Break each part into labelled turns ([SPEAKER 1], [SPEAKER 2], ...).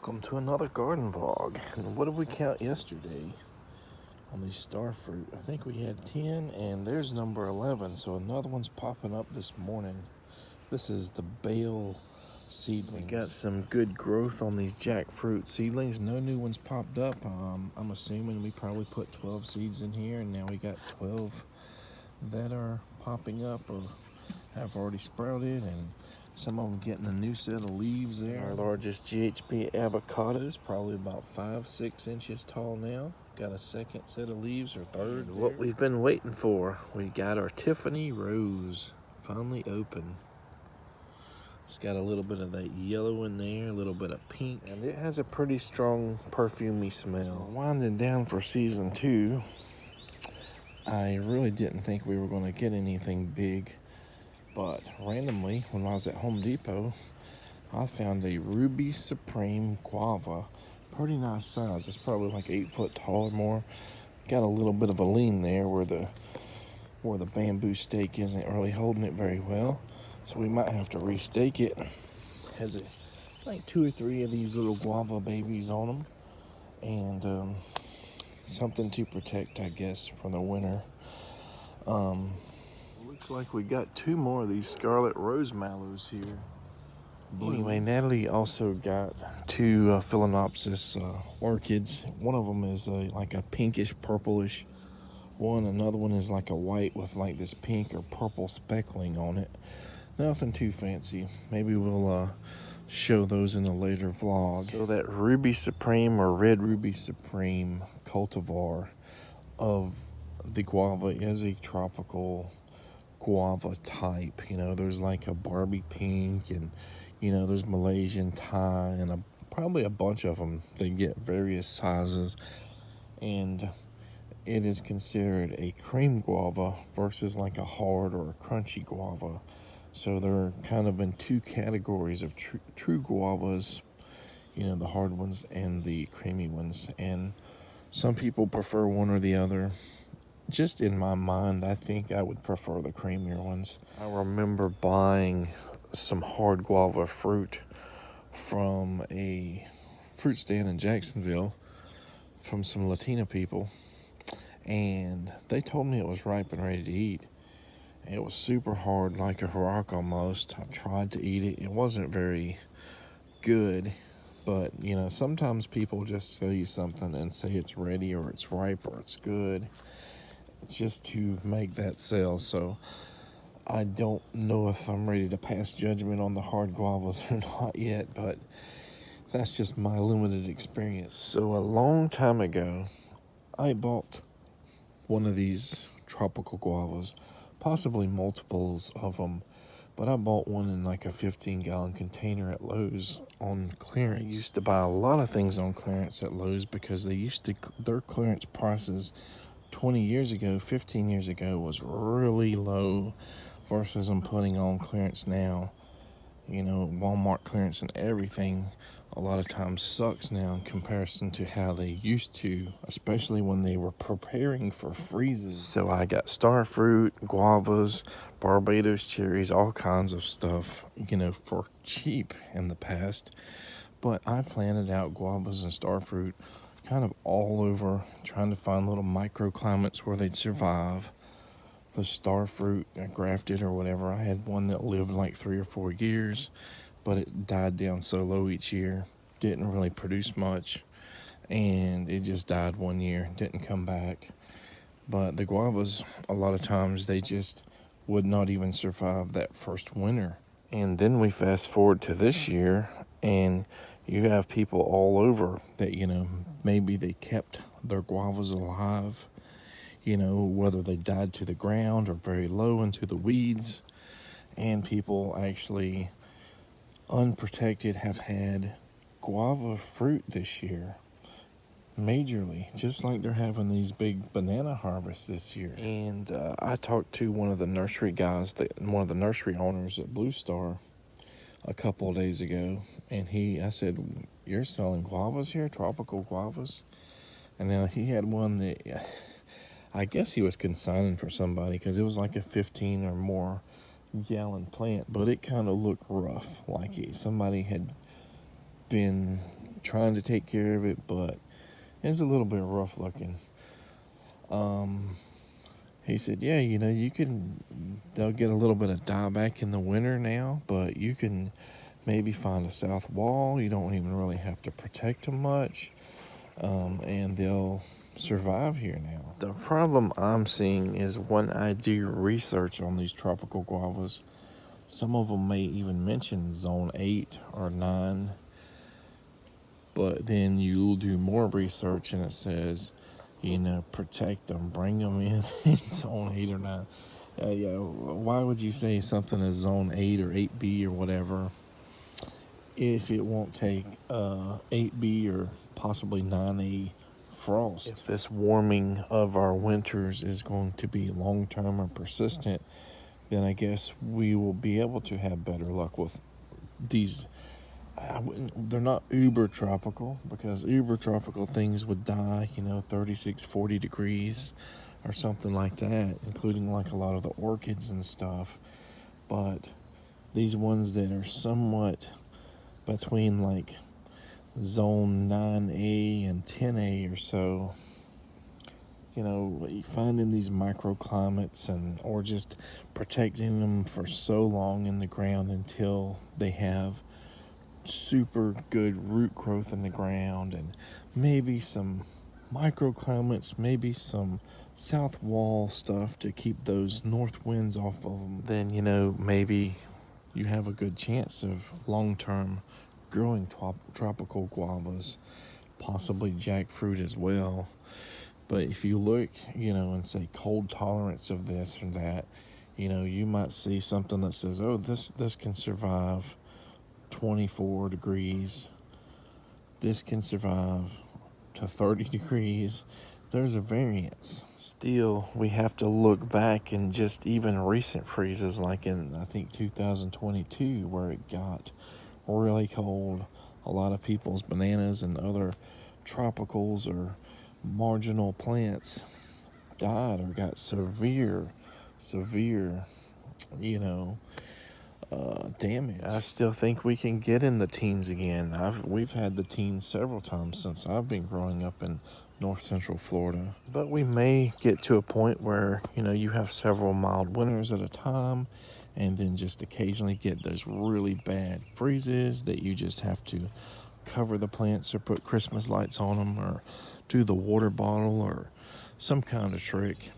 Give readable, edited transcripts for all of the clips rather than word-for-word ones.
[SPEAKER 1] Welcome to another garden vlog. And what did we count yesterday on these star fruit? I think we had 10 and there's number 11. So another one's popping up this morning. This is the bale seedlings. We got some good growth on these jackfruit seedlings. No new ones popped up. I'm assuming we probably put 12 seeds in here and now we got 12 that are popping up or have already sprouted, and some of them getting a new set of leaves there. Our largest GHB avocados, probably about 5-6 inches tall now. Got a second set of leaves, or third. What we've been waiting for, we got our Tiffany Rose finally open. It's got a little bit of that yellow in there, a little bit of pink, and it has a pretty strong perfumey smell. So winding down for season 2, I really didn't think we were going to get anything big. But randomly, when I was at Home Depot, I found a Ruby Supreme guava. Pretty nice size. It's probably like 8 foot tall or more. Got a little bit of a lean there where the bamboo stake isn't really holding it very well. So we might have to restake it. Has like 2 or 3 of these little guava babies on them. And something to protect, I guess, from the winter. Looks like we got 2 more of these scarlet rose mallows here. Anyway, Natalie also got 2 phalaenopsis orchids. One of them is like a pinkish purplish one. Another one is like a white with like this pink or purple speckling on it. Nothing too fancy. Maybe we'll show those in a later vlog. So that Ruby Supreme or Red Ruby Supreme cultivar of the guava is a tropical guava type. You know, there's like a Barbie pink, and you know, there's Malaysian Thai, and probably a bunch of them. They get various sizes, and it is considered a cream guava versus like a hard or a crunchy guava. So they're kind of in 2 categories of true guavas, you know, the hard ones and the creamy ones, and some people prefer one or the other. Just in my mind, I think I would prefer the creamier ones. I remember buying some hard guava fruit from a fruit stand in Jacksonville from some Latina people, and they told me it was ripe and ready to eat. It was super hard, like a rock almost. I tried to eat it. It wasn't very good, but you know, sometimes people just sell you something and say it's ready or it's ripe or it's good, just to make that sale. So I don't know if I'm ready to pass judgment on the hard guavas or not yet, but that's just my limited experience. So a long time ago, I bought one of these tropical guavas, possibly multiples of them, but I bought one in like a 15-gallon container at Lowe's on clearance. I used to buy a lot of things on clearance at Lowe's because their clearance prices 20 years ago, 15 years ago was really low versus them putting on clearance now. You know, Walmart clearance and everything a lot of times sucks now in comparison to how they used to, especially when they were preparing for freezes. So I got star fruit, guavas, Barbados cherries, all kinds of stuff, you know, for cheap in the past. But I planted out guavas and star fruit kind of all over, trying to find little microclimates where they'd survive. The star fruit I grafted or whatever, I had one that lived like 3 or 4 years, but it died down so low each year, didn't really produce much, and it just died one year, didn't come back. But the guavas, a lot of times they just would not even survive that first winter. And then we fast forward to this year, and you have people all over that, you know, maybe they kept their guavas alive, you know, whether they died to the ground or very low into the weeds. And people actually, unprotected, have had guava fruit this year, majorly, just like they're having these big banana harvests this year. And I talked to one of the nursery guys, one of the nursery owners at Blue Star, a couple of days ago, and I said, "You're selling guavas here, tropical guavas?" And now he had one that I guess he was consigning for somebody because it was like a 15 or more gallon plant, but it kind of looked rough, like somebody had been trying to take care of it, but it's a little bit rough looking. He said, yeah, they'll get a little bit of dieback in the winter now, but you can maybe find a south wall. You don't even really have to protect them much, and they'll survive here now. The problem I'm seeing is when I do research on these tropical guavas, some of them may even mention zone 8 or 9, but then you'll do more research and it says, protect them, bring them in zone 8 or 9. Yeah, why would you say something is zone 8 or 8B or whatever if it won't take 8B or possibly 9A frost? If this warming of our winters is going to be long-term or persistent, then I guess we will be able to have better luck with these. They're not uber tropical, because uber tropical things would die, 36, 40 degrees or something like that, including like a lot of the orchids and stuff. But these ones that are somewhat between like zone 9A and 10A or so, finding these microclimates or just protecting them for so long in the ground until they have super good root growth in the ground, and maybe some microclimates, maybe some south wall stuff to keep those north winds off of them, then maybe you have a good chance of long-term growing tropical guavas, possibly jackfruit as well. But if you look, and say cold tolerance of this or that, you might see something that says, oh, this can survive 24 degrees. This can survive to 30 degrees. There's a variance. Still, we have to look back in just even recent freezes, like in, I think, 2022, where it got really cold. A lot of people's bananas and other tropicals or marginal plants died or got severe damage. I still think we can get in the teens again. We've had the teens several times since I've been growing up in north central Florida. But we may get to a point where, you have several mild winters at a time, and then just occasionally get those really bad freezes that you just have to cover the plants or put Christmas lights on them or do the water bottle or some kind of trick.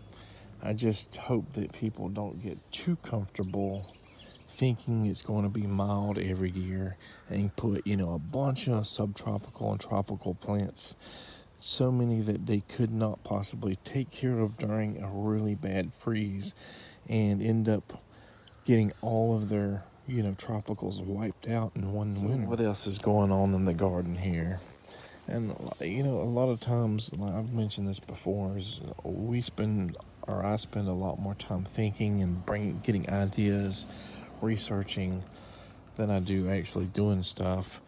[SPEAKER 1] I just hope that people don't get too comfortable thinking it's going to be mild every year and put, a bunch of subtropical and tropical plants, so many that they could not possibly take care of during a really bad freeze, and end up getting all of their, tropicals wiped out in one winter. What else is going on in the garden here? And, a lot of times, like I've mentioned this before, is I spend a lot more time thinking and getting ideas, researching, than I do actually doing stuff.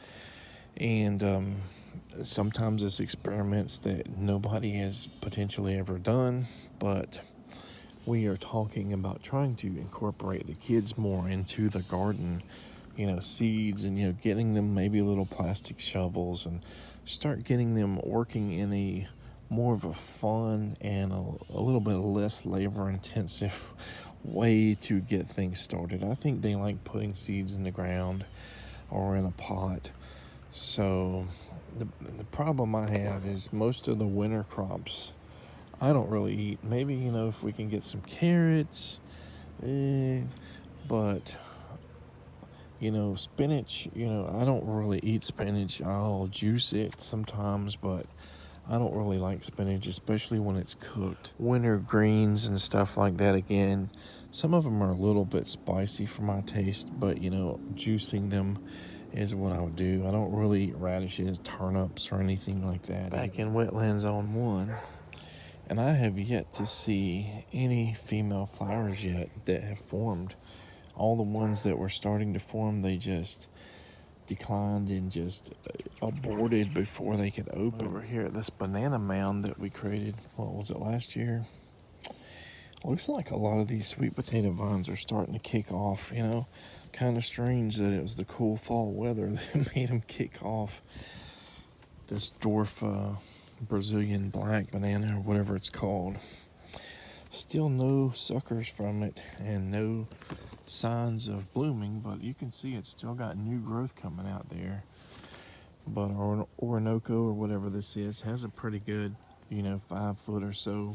[SPEAKER 1] And sometimes it's experiments that nobody has potentially ever done, but we are talking about trying to incorporate the kids more into the garden, seeds, and getting them maybe little plastic shovels, and start getting them working in a more of a fun and a little bit less labor intensive way to get things started. I think they like putting seeds in the ground or in a pot. So the problem I have is most of the winter crops I don't really eat. Maybe, if we can get some carrots, but, spinach, I don't really eat spinach. I'll juice it sometimes, but I don't really like spinach, especially when it's cooked. Winter greens and stuff like that, again, some of them are a little bit spicy for my taste, but, juicing them is what I would do. I don't really eat radishes, turnips, or anything like that. Back in Wetland Zone 1, and I have yet to see any female flowers yet that have formed. All the ones that were starting to form, they just declined and just aborted before they could open. Over here at this banana mound that we created, what was it, last year? Looks like a lot of these sweet potato vines are starting to kick off, Kind of strange that it was the cool fall weather that made them kick off. this dwarf Brazilian black banana or whatever it's called. Still no suckers from it and no signs of blooming, but you can see it's still got new growth coming out there. But our Orinoco or whatever this is has a pretty good, 5 foot or so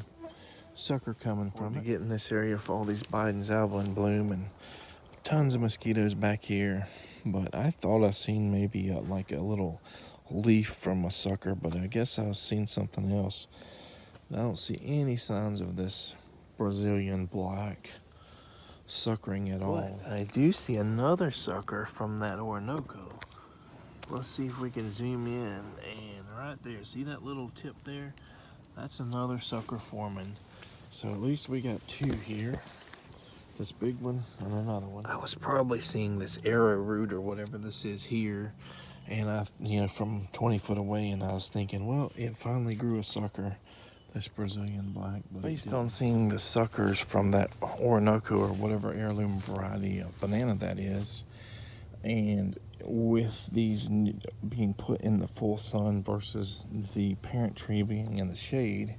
[SPEAKER 1] sucker coming from it. Get in this area for all these Biden's alba in bloom and tons of mosquitoes back here. But I thought I seen maybe like a little leaf from a sucker, but I guess I've seen something else. I don't see any signs of this Brazilian black suckering at all. But I do see another sucker from that Orinoco. Let's see if we can zoom in, and right there, see that little tip there? That's another sucker forming. So at least we got 2 here. This big one and another one. I was probably seeing this arrowroot or whatever this is here, and from 20 foot away, and I was thinking, well, it finally grew a sucker, this Brazilian black. But based on seeing the suckers from that Orinoco or whatever heirloom variety of banana that is, and with these being put in the full sun versus the parent tree being in the shade,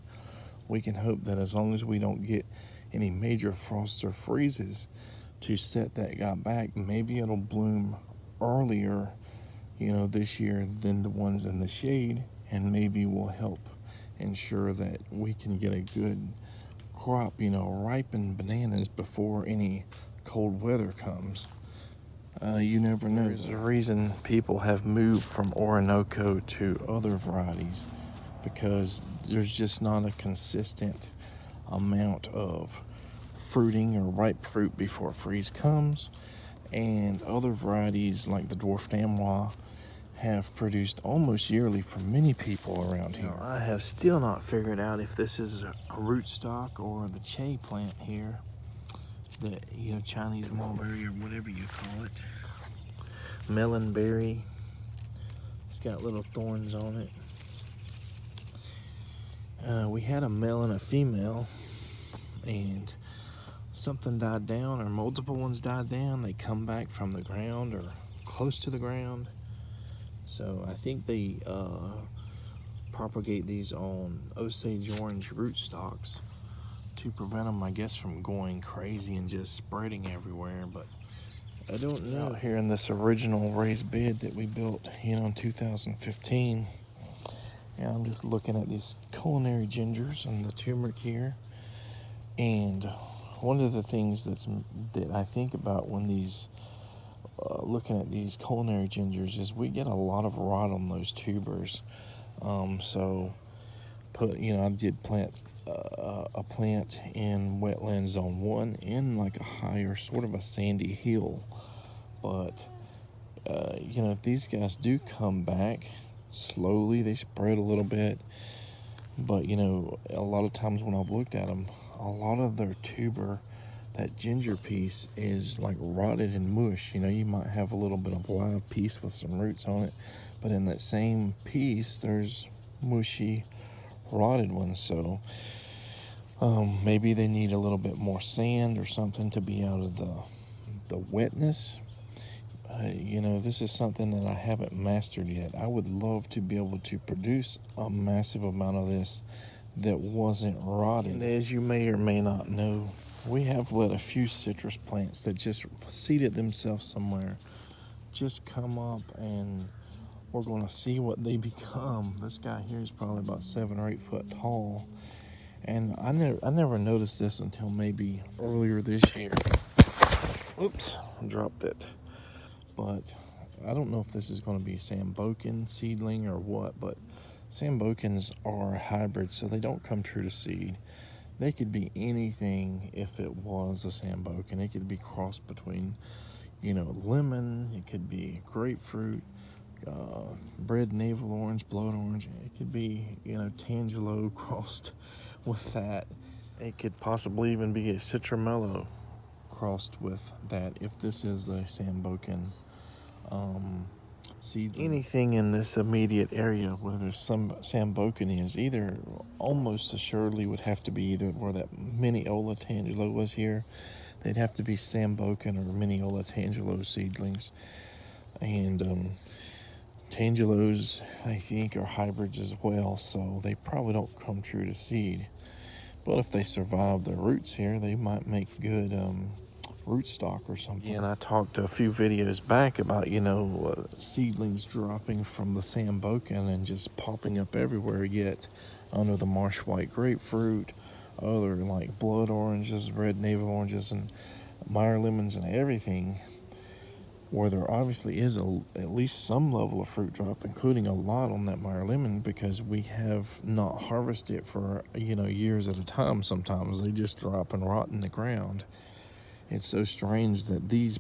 [SPEAKER 1] we can hope that as long as we don't get any major frosts or freezes to set that guy back, maybe it'll bloom earlier, this year than the ones in the shade, and maybe will help ensure that we can get a good crop, ripen bananas before any cold weather comes. You never know. There's a reason people have moved from Orinoco to other varieties, because there's just not a consistent amount of fruiting or ripe fruit before freeze comes. And other varieties like the dwarf Damois have produced almost yearly for many people around here. Now, I have still not figured out if this is a rootstock or the Che plant here. The Chinese mulberry or whatever you call it. Melon berry. It's got little thorns on it. We had a male and a female, and something died down, or multiple ones died down. They come back from the ground or close to the ground. So I think they propagate these on Osage orange rootstocks to prevent them, I guess, from going crazy and just spreading everywhere. But I don't know. Here in this original raised bed that we built, in 2015, and I'm just looking at these culinary gingers and the turmeric here. And one of the things that I think about when looking at these culinary gingers is we get a lot of rot on those tubers. I did plant a plant in wetland zone 1 in like a higher, sort of a sandy hill. But, if these guys do come back slowly, they spread a little bit. But, a lot of times when I've looked at them, a lot of their tuber, that ginger piece is like rotted and mush. You might have a little bit of live piece with some roots on it, but in that same piece, there's mushy, rotted ones. So maybe they need a little bit more sand or something to be out of the wetness. This is something that I haven't mastered yet. I would love to be able to produce a massive amount of this that wasn't rotted. And as you may or may not know, we have let a few citrus plants that just seeded themselves somewhere just come up, and we're going to see what they become. This guy here is probably about 7 or 8 foot tall, and I never noticed this until maybe earlier this year. Oops, dropped it. But I don't know if this is going to be Sambucan seedling or what, but Sambucans are hybrids, so they don't come true to seed. They could be anything if it was a Sambucan. It could be crossed between, lemon, it could be grapefruit, red navel orange, blood orange. It could be, Tangelo crossed with that. It could possibly even be a Citramello crossed with that if this is the Sambucan seedling. Anything in this immediate area where some Sambucan is either almost assuredly would have to be either where that Mineola Tangelo was here. They'd have to be Sambucan or Mineola Tangelo seedlings. And Tangelos, I think, are hybrids as well, so they probably don't come true to seed. But if they survive their roots here, they might make good rootstock or something. Yeah, and I talked a few videos back about, seedlings dropping from the Sambucan and just popping up everywhere, yet under the marsh white grapefruit, other like blood oranges, red navel oranges, and Meyer lemons and everything, where there obviously is at least some level of fruit drop, including a lot on that Meyer lemon, because we have not harvested it for years at a time. Sometimes they just drop and rot in the ground. It's so strange that these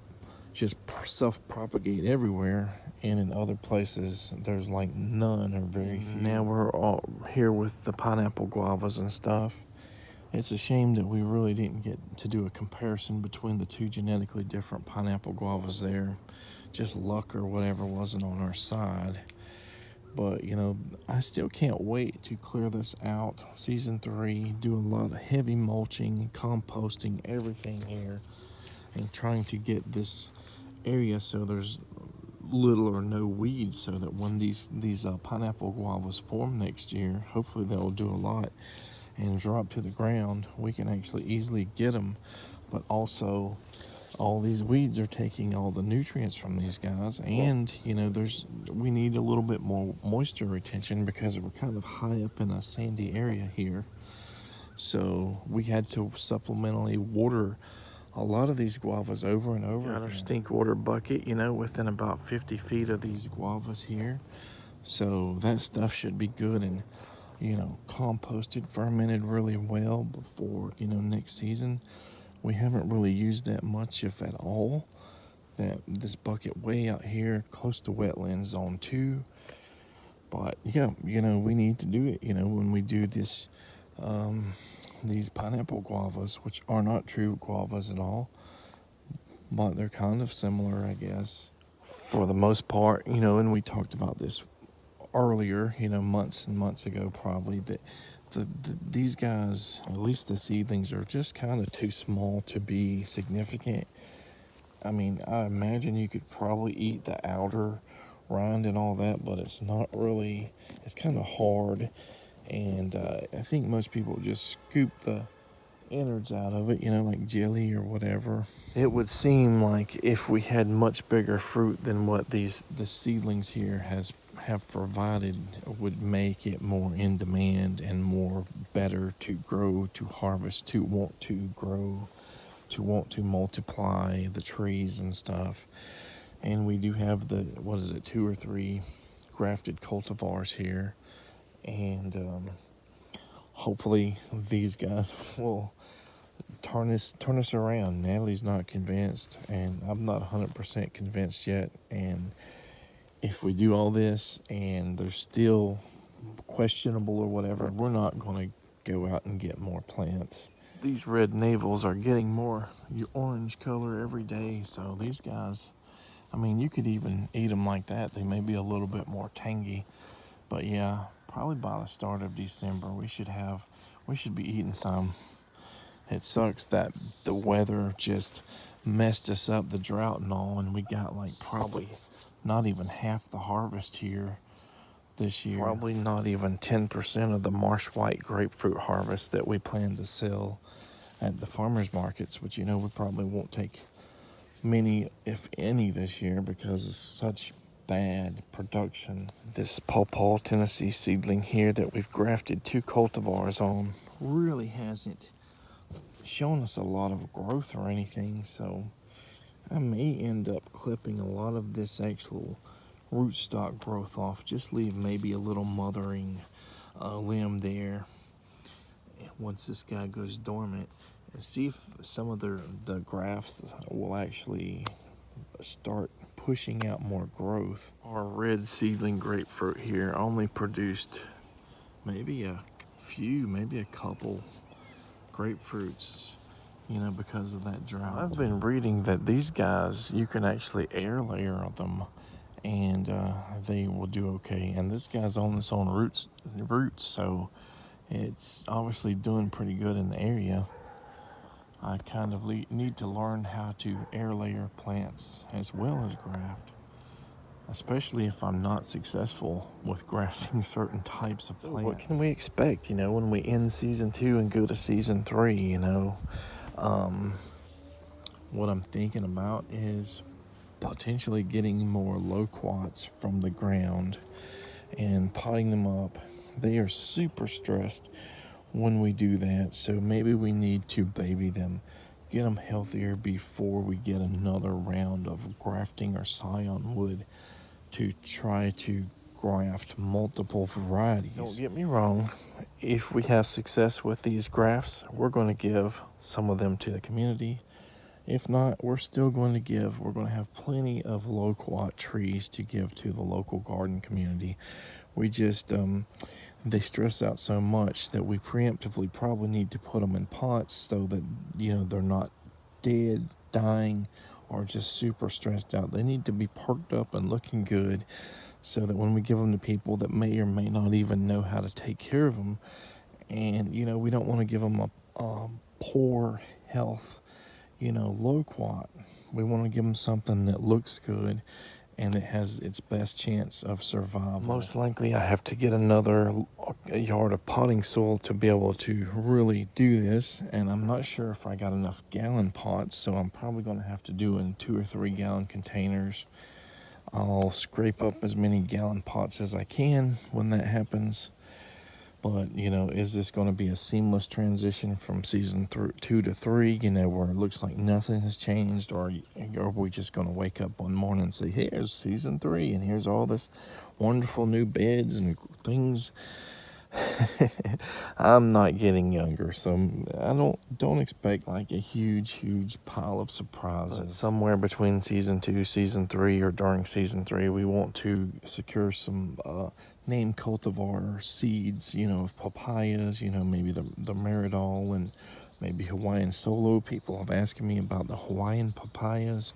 [SPEAKER 1] just self-propagate everywhere, and in other places there's like none or very few. Now we're all here with the pineapple guavas and stuff. It's a shame that we really didn't get to do a comparison between the two genetically different pineapple guavas there. Just luck or whatever wasn't on our side. But, I still can't wait to clear this out. Season 3, do a lot of heavy mulching, composting, everything here, and trying to get this area so there's little or no weeds, so that when these pineapple guavas form next year, hopefully they'll do a lot and drop to the ground, we can actually easily get them. But also, all these weeds are taking all the nutrients from these guys, and we need a little bit more moisture retention because we're kind of high up in a sandy area here. So we had to supplementally water a lot of these guavas over and over. Got our stink water bucket, within about 50 feet of these guavas here. So that stuff should be good and composted, fermented really well before, next season. We haven't really used that much, if at all. This bucket way out here, close to wetland zone 2. But yeah, we need to do it, when we do this, these pineapple guavas, which are not true guavas at all, but they're kind of similar, I guess, for the most part, and we talked about this earlier, months and months ago, probably, that these guys, at least the seedlings, are just kind of too small to be significant. I mean, I imagine you could probably eat the outer rind and all that, but it's not really, it's kind of hard, and I think most people just scoop the innards out of it, like jelly or whatever. It would seem like if we had much bigger fruit than what the seedlings here have provided, would make it more in demand and more better to grow, to harvest, to want to grow, to want to multiply the trees and stuff. And we do have 2 or 3 grafted cultivars here, and hopefully these guys will turn us around. Natalie's not convinced, and I'm not 100% convinced yet. And if we do all this and they're still questionable or whatever, we're not going to go out and get more plants. These red navels are getting more orange color every day, so these guys, I mean, you could even eat them like that. They may be a little bit more tangy, but yeah, probably by the start of December we should be eating some. It sucks that the weather just messed us up, the drought and all, and we got like probably not even half the harvest here this year. Probably not even 10% of the marsh white grapefruit harvest that we plan to sell at the farmers markets, which we probably won't take many, if any, this year because of such bad production. This Pawpaw, Tennessee seedling here that we've grafted 2 cultivars on really hasn't shown us a lot of growth or anything, so I may end up clipping a lot of this actual rootstock growth off, just leave maybe a little mothering limb there once this guy goes dormant, and see if some of the grafts will actually start pushing out more growth. Our red seedling grapefruit here only produced maybe a couple grapefruits, because of that drought. I've been reading that these guys, you can actually air layer them and they will do okay. And this guy's on its own roots, so it's obviously doing pretty good in the area. I kind of need to learn how to air layer plants as well as graft. especially if I'm not successful with grafting certain types of plants. What can we expect, when we end season 2 and go to season 3, what I'm thinking about is potentially getting more loquats from the ground and potting them up. They are super stressed when we do that, so maybe we need to baby them, get them healthier before we get another round of grafting or scion wood to try to graft multiple varieties. Don't get me wrong, if we have success with these grafts, we're going to give some of them to the community. If not, we're going to have plenty of loquat trees to give to the local garden community. We just, they stress out so much that we preemptively probably need to put them in pots so that, they're not dead, dying, or just super stressed out. They need to be perked up and looking good so that when we give them to people that may or may not even know how to take care of them, and, we don't want to give them a poor health loquat. We want to give them something that looks good and it has its best chance of survival. Most likely I have to get another yard of potting soil to be able to really do this, and I'm not sure if I got enough gallon pots, so I'm probably going to have to do it in 2 or 3 gallon containers. I'll scrape up as many gallon pots as I can when that happens. But, is this going to be a seamless transition from season 2 to 3, where it looks like nothing has changed? Or are we just going to wake up one morning and say, here's season 3, and here's all this wonderful new beds and things? I'm not getting younger, so I don't expect like a huge pile of surprises. But somewhere between season 2, season 3, or during season 3, we want to secure some name cultivar seeds, of papayas, maybe the Meridol and maybe Hawaiian Solo. People have asked me about the Hawaiian papayas.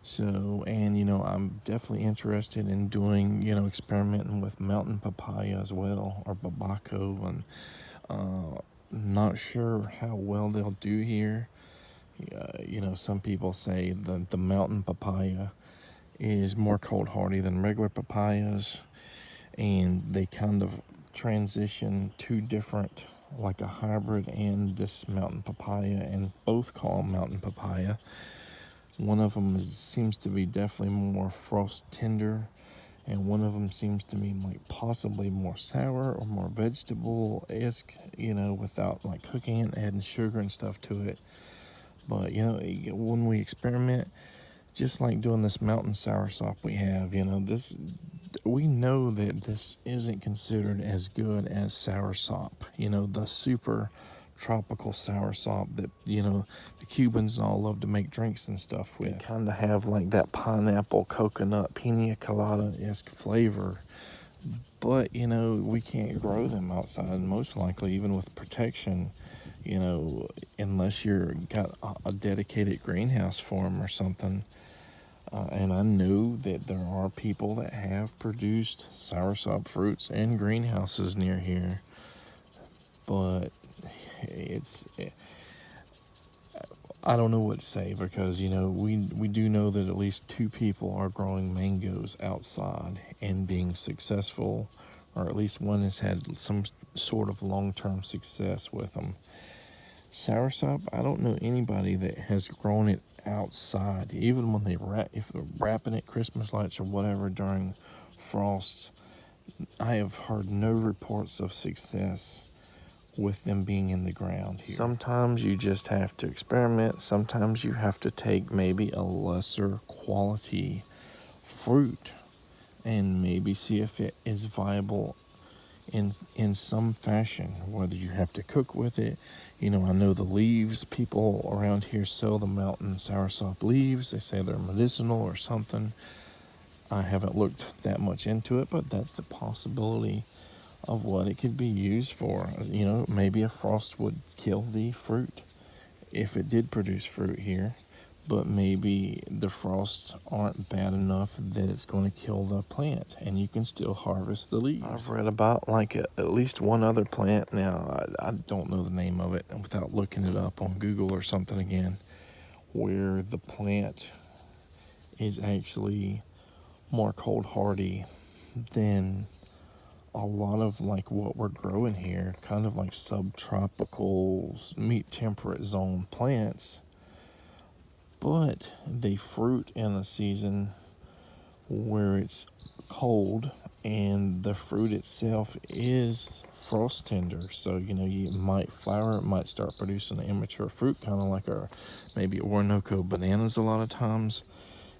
[SPEAKER 1] So, and I'm definitely interested in doing, experimenting with mountain papaya as well, or babaco, and not sure how well they'll do here. Some people say that the mountain papaya is more cold hardy than regular papayas, and they kind of transition 2 different, like a hybrid and this mountain papaya, and both call mountain papaya. One of them seems to be definitely more frost tender, and one of them seems to be like possibly more sour or more vegetable-esque, without like cooking it, adding sugar and stuff to it. But, when we experiment, just like doing this mountain soursop we have, we know that this isn't considered as good as soursop, the super tropical soursop that the Cubans all love to make drinks and stuff with. They kind of have like that pineapple, coconut, pina colada-esque flavor, but we can't grow them outside, most likely, even with protection, unless you're got a dedicated greenhouse for them or something. And I know that there are people that have produced soursop fruits in greenhouses near here, but I don't know what to say, because we do know that at least 2 people are growing mangoes outside and being successful, or at least one has had some sort of long-term success with them. Soursop, I don't know anybody that has grown it outside, even when if they're wrapping it Christmas lights or whatever during frosts. I have heard no reports of success with them being in the ground here. Sometimes you just have to experiment. Sometimes you have to take maybe a lesser quality fruit and maybe see if it is viable in some fashion, whether you have to cook with it. I know the leaves, people around here sell the mountain soursop leaves. They say they're medicinal or something. I haven't looked that much into it, but that's a possibility of what it could be used for. Maybe a frost would kill the fruit if it did produce fruit here, but maybe the frosts aren't bad enough that it's going to kill the plant, and you can still harvest the leaves. I've read about at least one other plant. Now, I don't know the name of it without looking it up on Google or something again, where the plant is actually more cold hardy than a lot of like what we're growing here, kind of like subtropical, meat temperate zone plants. But they fruit in the season where it's cold, and the fruit itself is frost tender. So, you know, you might flower, it might start producing an immature fruit, kind of like our maybe Orinoco bananas a lot of times.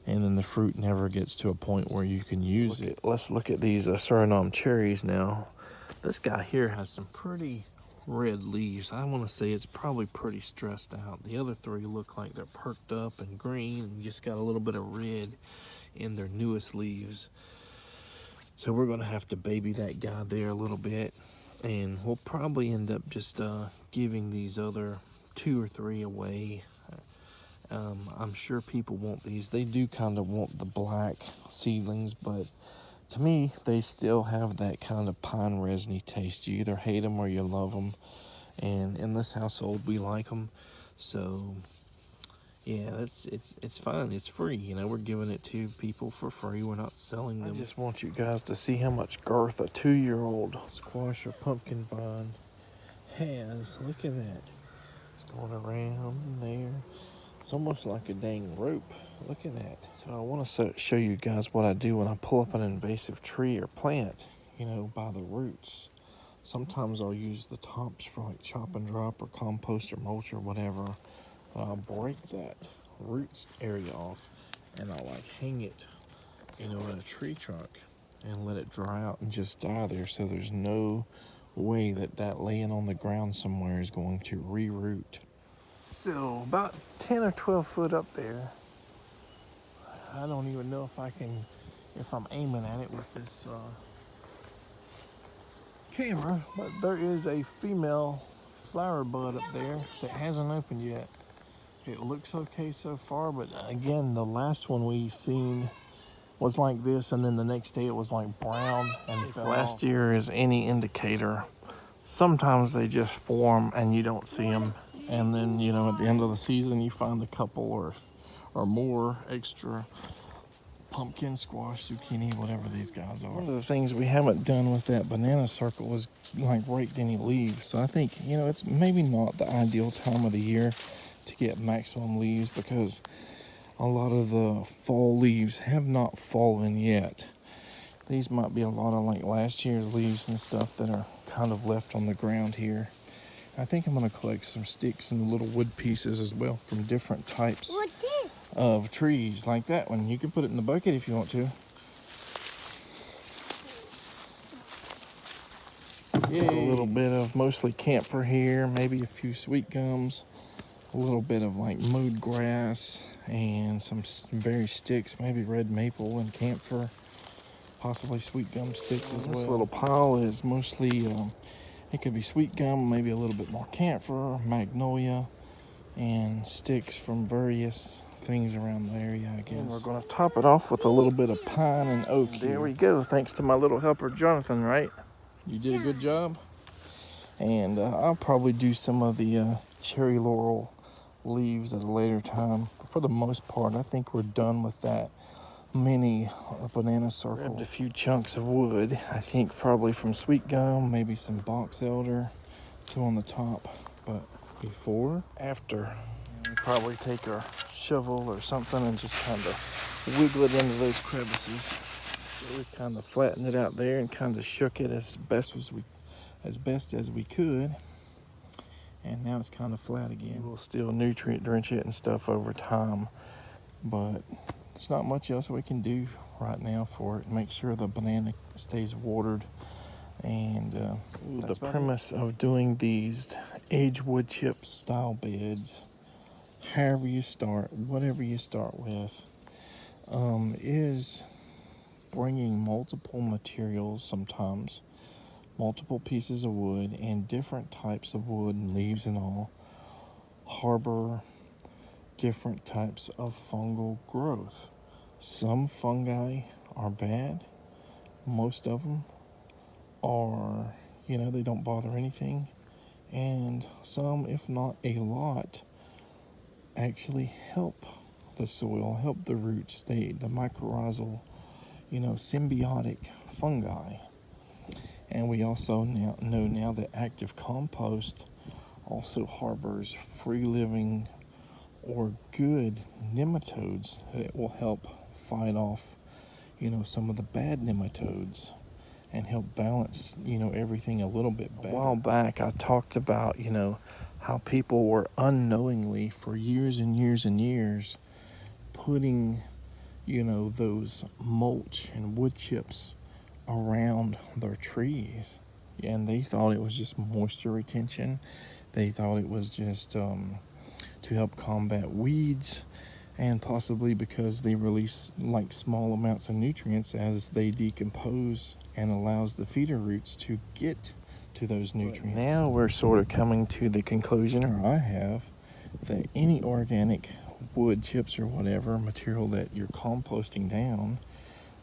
[SPEAKER 1] And then the fruit never gets to a point where you can use it. Let's look at these Suriname cherries now. This guy here has some pretty red leaves. I want to say it's probably pretty stressed out. The other three look like they're perked up and green and just got a little bit of red in their newest leaves. So we're going to have to baby that guy there a little bit. And we'll probably end up just giving these other 2 or 3 away. I'm sure people want these. They do kind of want the black seedlings, but to me, they still have that kind of pine resiny taste. You either hate them or you love them. And in this household, we like them. So, yeah, it's fine. It's free. You know, we're giving it to people for free. We're not selling them. I just want you guys to see how much girth a 2-year-old squash or pumpkin vine has. Look at that. It's going around there. It's almost like a dang rope. Look at that. So I want to show you guys what I do when I pull up an invasive tree or plant, you know, by the roots. Sometimes I'll use the tops for like chop and drop or compost or mulch or whatever. I'll break that roots area off and I'll like hang it, you know, in a tree trunk and let it dry out and just die there. So there's no way that laying on the ground somewhere is going to re-root. So about 10 or 12 foot up there, I don't even know if I'm aiming at it with this camera, but there is a female flower bud up there that hasn't opened yet. It looks okay so far, but again, the last one we seen was like this, and then the next day it was like brown and fell off. Last year is any indicator, sometimes they just form and you don't see them. And then, you know, at the end of the season, you find a couple or more extra pumpkin, squash, zucchini, whatever these guys are. One of the things we haven't done with that banana circle is like raked any leaves. So I think, you know, it's maybe not the ideal time of the year to get maximum leaves because a lot of the fall leaves have not fallen yet. These might be a lot of like last year's leaves and stuff that are kind of left on the ground here. I think I'm going to collect some sticks and little wood pieces as well from different types of trees, like that one. You can put it in the bucket if you want to. Yay. A little bit of mostly camphor here, maybe a few sweet gums, a little bit of like mowed grass, and some berry sticks, maybe red maple and camphor, possibly sweet gum sticks as well. This little pile is mostly it could be sweet gum, maybe a little bit more camphor, magnolia, and sticks from various things around the area, I guess. And we're going to top it off with a little bit of pine and oak here. There we go, thanks to my little helper, Jonathan, right? You did a good job. And I'll probably do some of the cherry laurel leaves at a later time. But for the most part, I think we're done with that mini banana circle. Grabbed a few chunks of wood, I think probably from sweet gum, maybe some box elder, 2 on the top. But after, we probably take our shovel or something and just kind of wiggle it into those crevices. So we kind of flattened it out there and kind of shook it as best as we could. And now it's kind of flat again. We'll still nutrient drench it and stuff over time, but there's not much else we can do right now for it. Make sure the banana stays watered. And the premise of doing these edge wood chip style beds, however you start, whatever you start with, is bringing multiple materials, sometimes multiple pieces of wood and different types of wood and leaves and all, harbor different types of fungal growth. Some fungi are bad. Most of them are, you know, they don't bother anything. And some, if not a lot, actually help the soil, help the roots, the mycorrhizal symbiotic fungi. And we also know now that active compost also harbors free-living or good nematodes that will help fight off, some of the bad nematodes and help balance, everything a little bit better. A while back, I talked about, how people were unknowingly for years and years and years putting, those mulch and wood chips around their trees. And they thought it was just moisture retention. They thought it was just to help combat weeds, and possibly because they release like small amounts of nutrients as they decompose and allows the feeder roots to get to those nutrients. But now we're sort of coming to the conclusion, or I have, that any organic wood chips or whatever material that you're composting down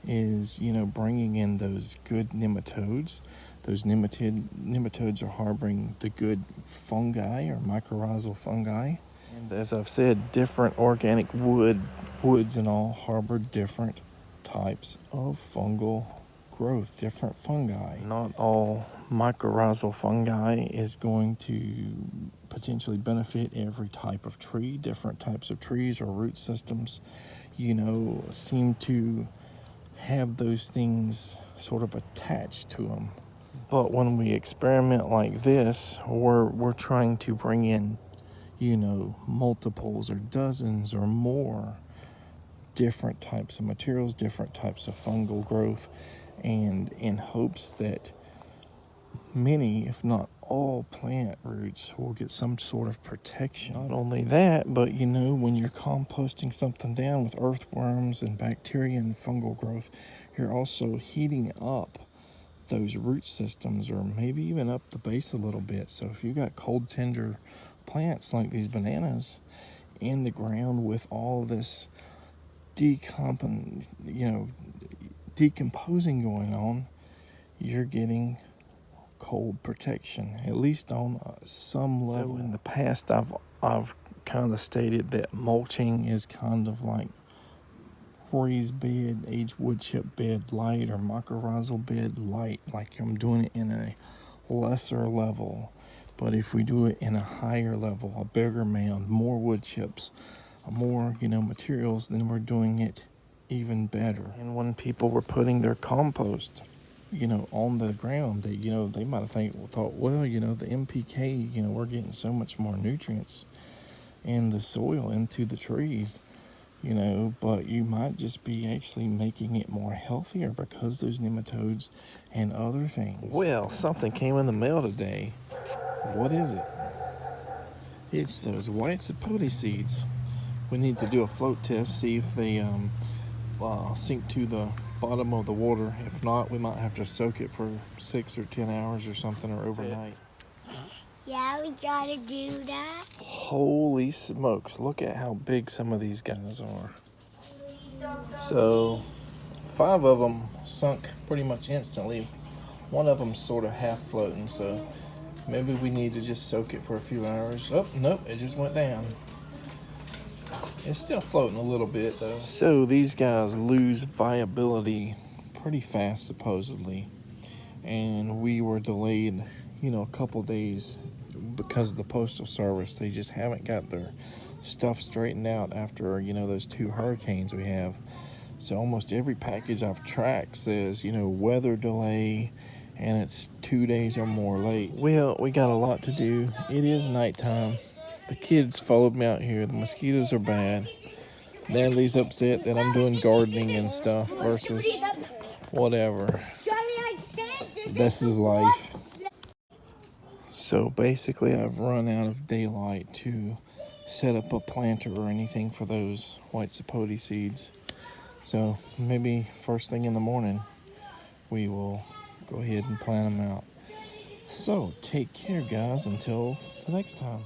[SPEAKER 1] is, bringing in those good nematodes. Those nematodes are harboring the good fungi or mycorrhizal fungi. And as I've said, different organic woods and all harbor different types of fungal growth, different fungi. Not all mycorrhizal fungi is going to potentially benefit every type of tree. Different types of trees or root systems, seem to have those things sort of attached to them. But when we experiment like this, we're trying to bring in, multiples or dozens or more different types of materials, different types of fungal growth, and in hopes that many, if not all, plant roots will get some sort of protection. Not only that, but when you're composting something down with earthworms and bacteria and fungal growth, you're also heating up those root systems, or maybe even up the base a little bit. So if you've got cold tender plants like these bananas in the ground with all this decomposing going on, you're getting cold protection, at least on some level. So in the past, I've kind of stated that mulching is kind of like raised bed, aged wood chip bed light, or mycorrhizal bed light, like I'm doing it in a lesser level. But if we do it in a higher level, a bigger mound, more wood chips, more materials, then we're doing it even better. And when people were putting their compost on the ground, they might have thought, well, the NPK, we're getting so much more nutrients in the soil into the trees, but you might just be actually making it more healthier because those nematodes and other things. Well, something came in the mail today. What is it? It's those white sapote seeds. We need to do a float test, see if they sink to the bottom of the water. If not, we might have to soak it for 6 or 10 hours or something, or overnight.
[SPEAKER 2] Yeah, we gotta do that.
[SPEAKER 1] Holy smokes, look at how big some of these guys are. So 5 of them sunk pretty much instantly. One of them sort of half floating, so maybe we need to just soak it for a few hours. Oh, nope, it just went down. It's still floating a little bit though. So these guys lose viability pretty fast, supposedly. And we were delayed, a couple days because of the Postal Service. They just haven't got their stuff straightened out after, those 2 hurricanes we have. So almost every package I've tracked says, weather delay, and it's 2 days or more late. Well, we got a lot to do. It is nighttime. The kids followed me out here. The mosquitoes are bad. Natalie's upset that I'm doing gardening and stuff versus whatever. This is life. So basically, I've run out of daylight to set up a planter or anything for those white sapote seeds. So maybe first thing in the morning, we will go ahead and plant them out. So take care, guys, until the next time.